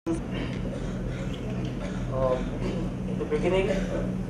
In the beginning,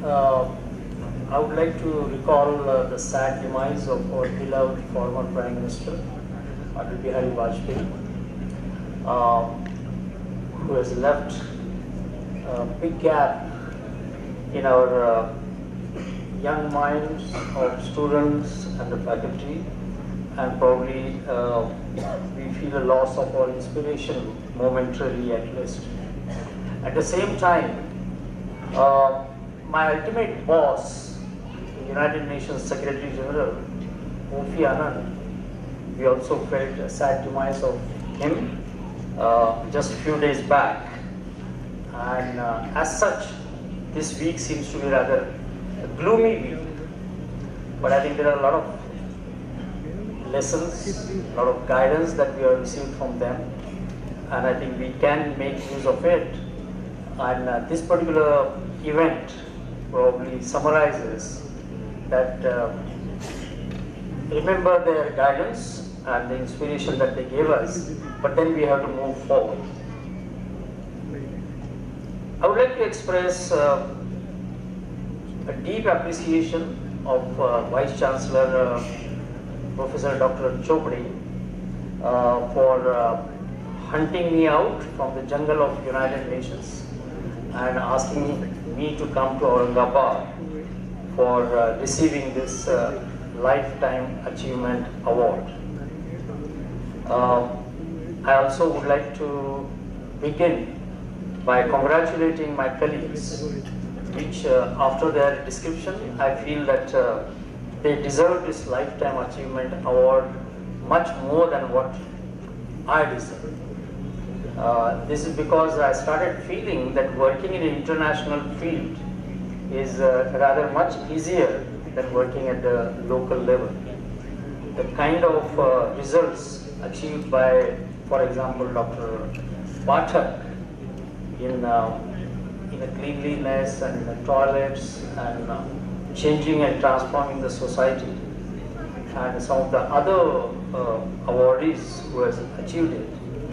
I would like to recall the sad demise of our beloved former Prime Minister, Atal Bihari Vajpayee, who has left a big gap in our young minds of students and the faculty, and probably we feel a loss of our inspiration momentarily at least. At the same time, my ultimate boss, the United Nations Secretary General, Kofi Annan, we also felt a sad demise of him just a few days back. And as such, this week seems to be rather a gloomy week. But I think there are a lot of lessons, a lot of guidance that we have received from them. And I think we can make use of it. And this particular event probably summarizes that remember their guidance and the inspiration that they gave us, but then we have to move forward. I would like to express a deep appreciation of Vice Chancellor Professor Dr. Chopde for hunting me out from the jungle of United Nations and asking me to come to Aurangabad for receiving this Lifetime Achievement Award. I also would like to begin by congratulating my colleagues, which after their description, I feel that they deserve this Lifetime Achievement Award much more than what I deserve. This is because I started feeling that working in an international field is rather much easier than working at the local level. The kind of results achieved by, for example, Dr. Pathak in the cleanliness and in the toilets and changing and transforming the society, and some of the other awardees who has achieved it,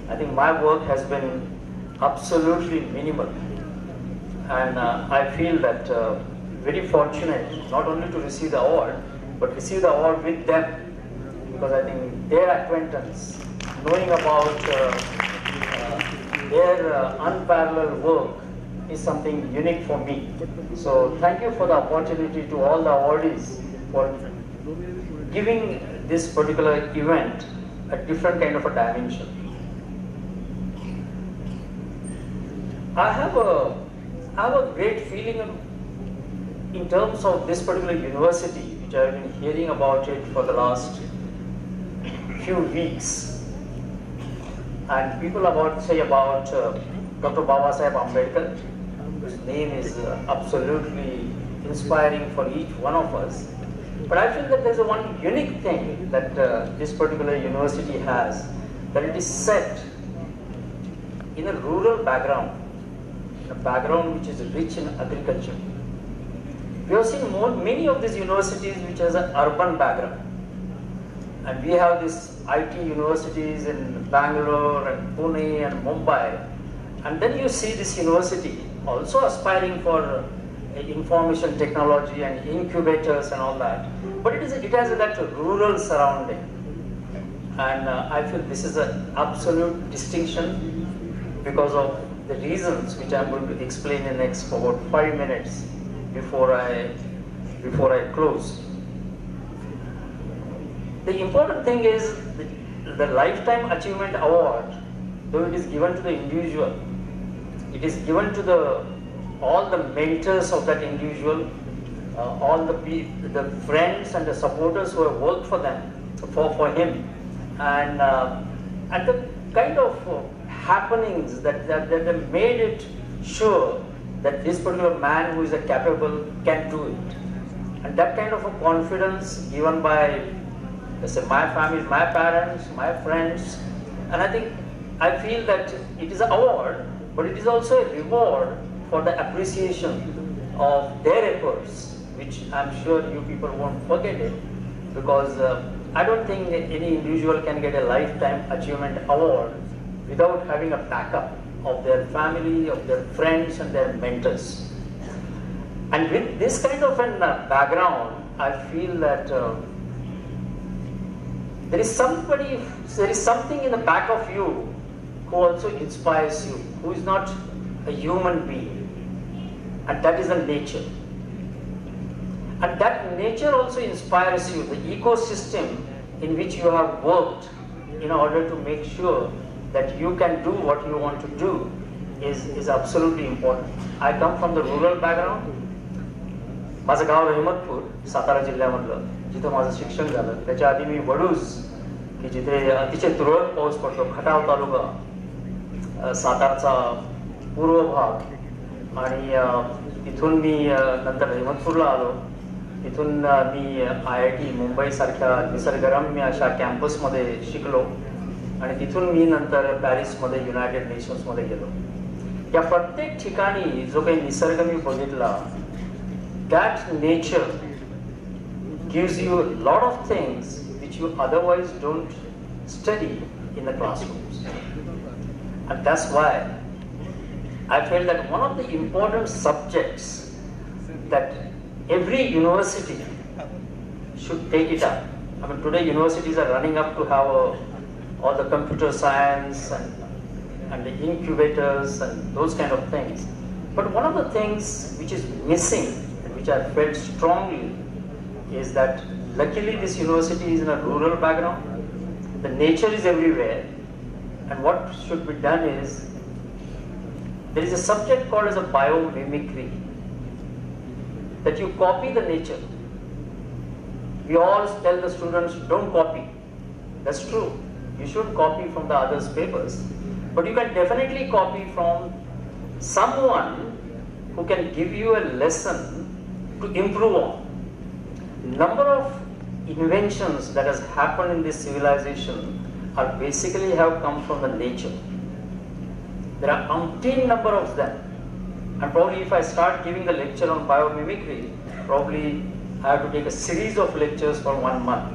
I think my work has been absolutely minimal, and I feel that very fortunate not only to receive the award, but receive the award with them, because I think their acquaintance, knowing about their unparalleled work is something unique for me. So thank you for the opportunity to all the awardees for giving this particular event a different kind of a dimension. I have a great feeling in terms of this particular university, which I have been hearing about it for the last few weeks. And people say about Dr. Babasaheb Ambedkar, whose name is absolutely inspiring for each one of us. But I feel that there's one unique thing that this particular university has, that it is set in a rural background, a background which is rich in agriculture. We have seen many of these universities which has an urban background. And we have these IT universities in Bangalore and Pune and Mumbai. And then you see this university also aspiring for information technology and incubators and all that. But it has that rural surrounding. And I feel this is an absolute distinction because of the reasons which I'm going to explain in the next about 5 minutes before I close. The important thing is the Lifetime Achievement Award, though it is given to the individual, it is given to all the mentors of that individual, all the friends and the supporters who have worked for them, for him, and the kind of happenings that made it sure that this particular man who is capable can do it. And that kind of a confidence given by, let's say, my family, my parents, my friends, and I feel that it is an award, but it is also a reward for the appreciation of their efforts, which I'm sure you people won't forget it, because I don't think any individual can get a Lifetime Achievement Award without having a backup of their family, of their friends and their mentors. And with this kind of an background, I feel that there is something in the back of you who also inspires you, who is not a human being, and that is the nature. And that nature also inspires you, the ecosystem in which you have worked in order to make sure that you can do what you want to do is absolutely important. I come from the rural background. माझं गाव रहमतपूर, सातारा जिल्ह्यामधलं, जिथं माझं शिक्षण झालं. त्याच्या आधी मी वडूज, की जिथे अतिशय तुरळक पाऊस पडतो, खटाव तालुका, सातारचा पूर्व भाग, आणि तिथून मी नंतर रहमतपूरला आलो. तिथून मी IIT मुंबई सारख्या निसर्गरम्य अशा कॅम्पसमध्ये शिकलो, आणि तिथून मी नंतर पॅरिसमध्ये युनायटेड नेशन्समध्ये गेलो. या प्रत्येक ठिकाणी जो काही निसर्ग मी बघितला, that nature gives you a lot of things which you otherwise don't study in the classrooms. And that's why I felt that one of the important subjects that every university should take it up. I mean, today universities are running up to have all the computer science and the incubators and those kind of things. But one of the things which is missing, which I felt strongly, is that luckily this university is in a rural background. The nature is everywhere, and what should be done is, there is a subject called as a biomimicry, that you copy the nature. We all tell the students, don't copy. That's true. You should copy from the others' papers, but you can definitely copy from someone who can give you a lesson to improve on. Number of inventions that has happened in this civilization are basically have come from the nature. There are umpteen number of them, and probably if I start giving the lecture on biomimicry, probably I have to take a series of lectures for 1 month.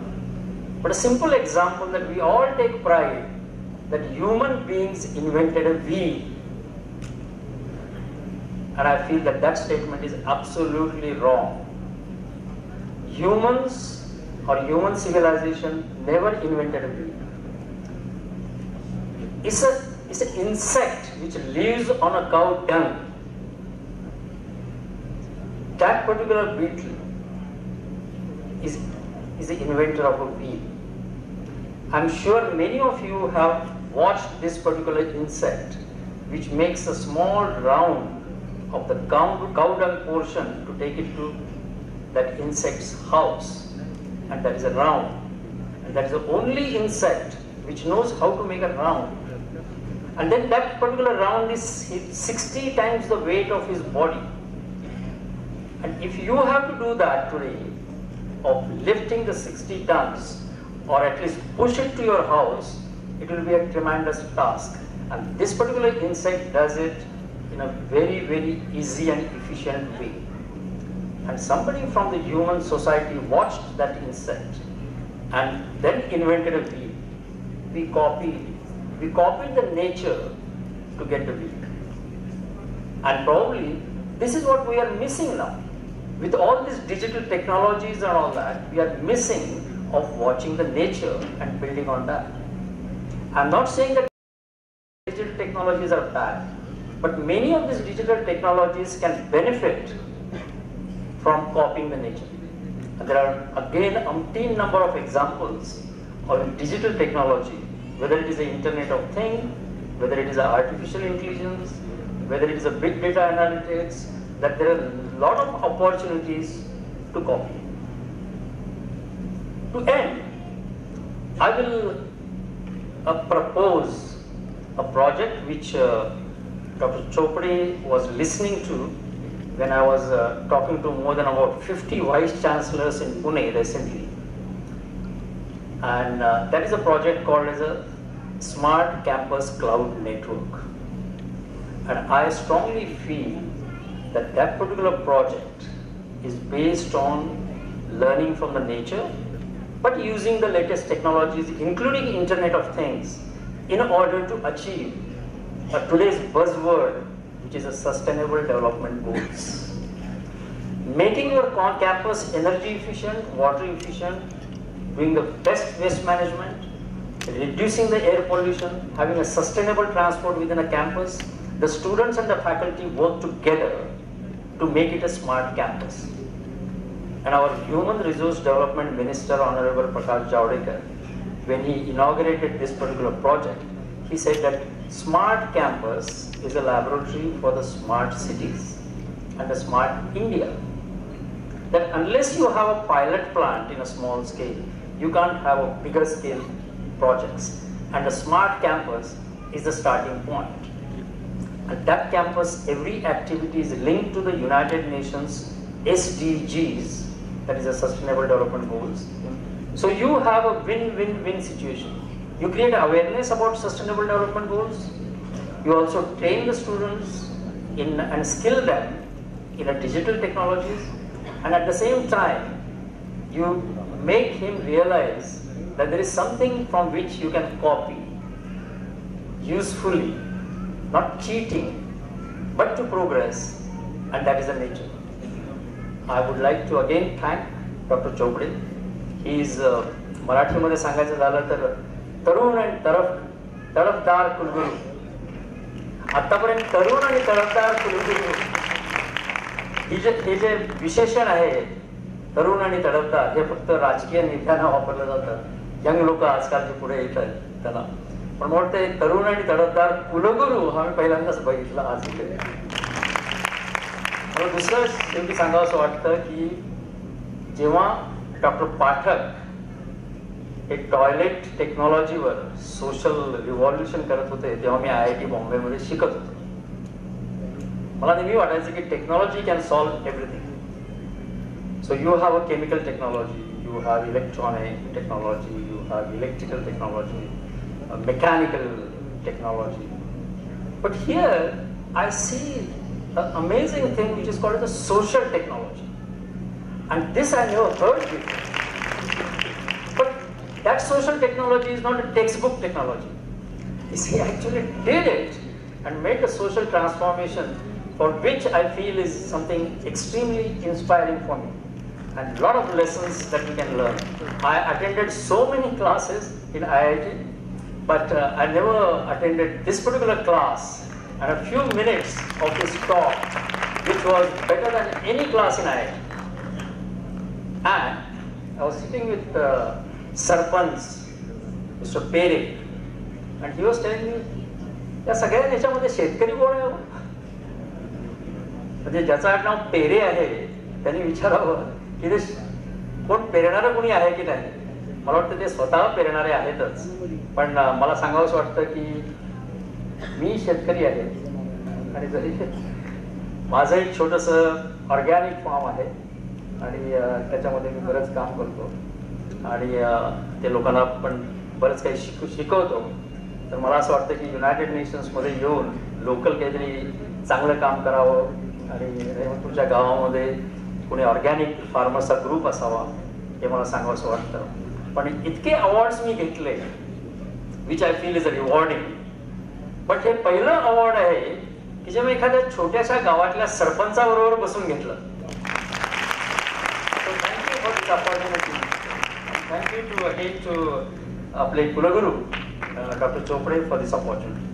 But a simple example that we all take pride that human beings invented a wheel. And I feel that that statement is absolutely wrong. Humans or human civilization never invented a wheel. It's an insect which lives on a cow dung. That particular beetle is the inventor of a wheel. I'm sure many of you have watched this particular insect, which makes a small round of the cow dung portion to take it to that insect's house, and that is a round, and that is the only insect which knows how to make a round. And then that particular round is 60 times the weight of his body. And if you have to do that today, of lifting the 60 tons, or at least push it to your house, it will be a tremendous task. And this particular insect does it in a very, very easy and efficient way. And somebody from the human society watched that insect and then invented a wheel. We copied the nature to get the wheel. And probably this is what we are missing now. With all these digital technologies and all that, we are missing of watching the nature and building on that. I'm not saying that digital technologies are bad, but many of these digital technologies can benefit from copying the nature. And there are again umpteen number of examples of digital technology, whether it is the Internet of Things, whether it is artificial intelligence, whether it is a big data analytics, that there are a lot of opportunities to copy. To end, I will propose a project which Dr. Chopade was listening to when I was talking to more than about 50 vice chancellors in Pune recently. And that is a project called as a Smart Campus Cloud Network. And I strongly feel that that particular project is based on learning from the nature, but using the latest technologies, including Internet of Things, in order to achieve today's buzzword, which is a sustainable development goals. Making your campus energy efficient, water efficient, doing the best waste management, reducing the air pollution, having a sustainable transport within a campus. The students and the faculty work together to make it a smart campus. And our Human Resource Development Minister, Honorable Prakash Javadekar, when he inaugurated this particular project, he said that smart campus is a laboratory for the smart cities and the smart India. That unless you have a pilot plant in a small scale, you can't have a bigger scale projects. And the smart campus is the starting point. At that campus, every activity is linked to the United Nations SDGs, that is the Sustainable Development Goals. So you have a win-win-win situation. You create awareness about Sustainable Development Goals. You also train the students and skill them in a digital technologies. And at the same time, you make him realize that there is something from which you can copy usefully, not cheating, but to progress, and that is the nature. I would like to again thank Dr. Chopde. He is मराठीमध्ये सांगायचं झालं तर तरुण आणि तडफदार कुलगुरू. आतापर्यंत तरुण आणि तडफदार कुलगुरू हे जे विशेषण आहे, तरुण आणि तडफदार, हे फक्त राजकीय नेत्यांना वापरलं जातं. यंग लोक आजकालचे पुढे येत आहेत त्याला. पण मला वाटतं तरुण आणि तडफदार कुलगुरू हा मी पहिल्यांदाच बघितला आज इथे. मला दुसरं शेवटी सांगावं असं वाटतं की जेव्हा डॉक्टर पाठक हे टॉयलेट टेक्नॉलॉजीवर सोशल रिव्हॉल्युशन करत होते, तेव्हा मी IIT बॉम्बेमध्ये शिकत होतो. मला नेहमी वाटायचं की technology can solve everything. So you have a chemical technology, you have electronic technology, you have electrical technology, mechanical technology. But here I see an amazing thing which is called the social technology. And this I never heard before. But that social technology is not a textbook technology. He actually did it and made a social transformation for which I feel is something extremely inspiring for me. And a lot of lessons that we can learn. I attended so many classes in IIT, but I never attended this particular class and a few minutes of this talk, which was better than any class in IIT. And I was sitting with Sarpanch, Mr. Pere, and he was telling me, या सगळ्या देशामध्ये शेतकरी कोण आहे? म्हणजे ज्याचं आडनाव पेरे आहे त्यांनी विचारावं की ते कोण पेरणारं कोणी आहे की नाही. मला वाटतं ते स्वतः पेरणारे आहेतच, पण मला सांगावंसं वाटतं की मी शेतकरी आहे आणि जरी माझं एक छोटंसं ऑर्गॅनिक फार्म आहे आणि त्याच्यामध्ये मी बरंच काम करतो आणि ते लोकांना पण बरंच काही शिकवतो. तर मला असं वाटतं की युनायटेड नेशन्समध्ये येऊन लोकल काहीतरी चांगलं काम करावं आणि तुमच्या गावामध्ये कोणी ऑर्गॅनिक फार्मर्सचा ग्रुप असावा हे मला सांगावंसं वाटतं. पण इतके अवॉर्ड्स मी घेतले which I feel is a rewarding. But हे पहिलं अवॉर्ड आहे की जे मी एखाद्या छोट्याशा गावातल्या सरपंचाबरोबर बसून घेतलं. Thank you for this opportunity. Thank you too again to आपले कुलगुरू doctor Chopde for this opportunity.